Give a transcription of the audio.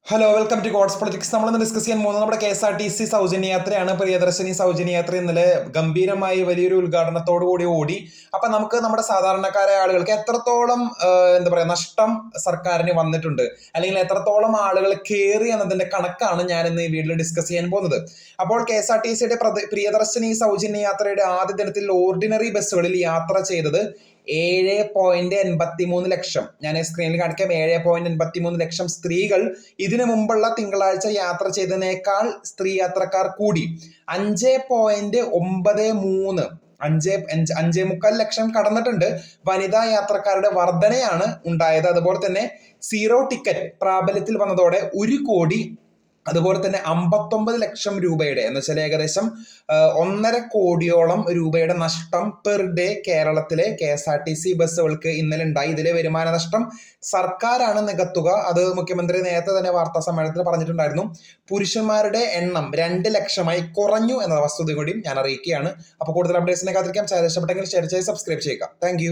Hello, welcome to God's politics. നമ്മളിന്ന് discuss ചെയ്യാൻ പോകുന്നത് നമ്മുടെ KSRTC സൗജന്യ യാത്രയാണ്. പ്രിയദർശിനി സൗജന്യ യാത്ര ഇന്നലെ ഗംഭീരമായി വലിയൊരു ഉദ്ഘാടനത്തോടു കൂടി ഓടി. അപ്പൊ നമുക്ക് നമ്മുടെ സാധാരണക്കാരായ ആളുകൾക്ക് എത്രത്തോളം എന്താ പറയാ നഷ്ടം സർക്കാരിന് വന്നിട്ടുണ്ട്, അല്ലെങ്കിൽ എത്രത്തോളം ആളുകൾ കയറി എന്നതിന്റെ കണക്കാണ് ഞാൻ ഇന്ന് ഈ വീഡിയോയിൽ ഡിസ്കസ് ചെയ്യാൻ പോകുന്നത്. അപ്പോൾ KSRTCയുടെ പ്രിയദർശിനി സൗജന്യ യാത്രയുടെ ആദ്യ ദിനത്തിൽ ഓർഡിനറി ബസ്സുകളിൽ യാത്ര ചെയ്തത് 7.83 ലക്ഷം. ഞാൻ സ്ക്രീനിൽ കാണിക്കാം. 7.83 ലക്ഷം സ്ത്രീകൾ ഇതിനു മുമ്പുള്ള തിങ്കളാഴ്ച യാത്ര ചെയ്തതിനേക്കാൾ സ്ത്രീ യാത്രക്കാർ കൂടി. 5.93 5.45 ലക്ഷം കടന്നിട്ടുണ്ട്. വനിതാ യാത്രക്കാരുടെ വർധനയാണ് ഉണ്ടായത്. അതുപോലെ തന്നെ സീറോ ടിക്കറ്റ് പ്രാബല്യത്തിൽ വന്നതോടെ 1 കോടി, അതുപോലെ തന്നെ 59 ലക്ഷം രൂപയുടെ എന്ന് വെച്ചാൽ ഏകദേശം 1.5 കോടിയോളം രൂപയുടെ നഷ്ടം പെർ ഡേ കേരളത്തിലെ KSRTC ബസ്സുകൾക്ക് ഇന്നലെ ഉണ്ടായി. ഇതിലെ വരുമാന നഷ്ടം സർക്കാരാണ് നികത്തുക. അത് മുഖ്യമന്ത്രി നേരത്തെ തന്നെ വാർത്താ സമ്മേളനത്തിൽ പറഞ്ഞിട്ടുണ്ടായിരുന്നു. പുരുഷന്മാരുടെ എണ്ണം 2 ലക്ഷമായി കുറഞ്ഞു എന്ന വസ്തുത കൂടി ഞാൻ അറിയിക്കുകയാണ്. അപ്പോൾ കൂടുതൽ അപ്ഡേറ്റ്സിനെ കാത്തിരിക്കാം. ചാനൽ ഇഷ്ടപ്പെട്ടെങ്കിൽ ഷെയർ ചെയ്ത് സബ്സ്ക്രൈബ് ചെയ്യുക. താങ്ക്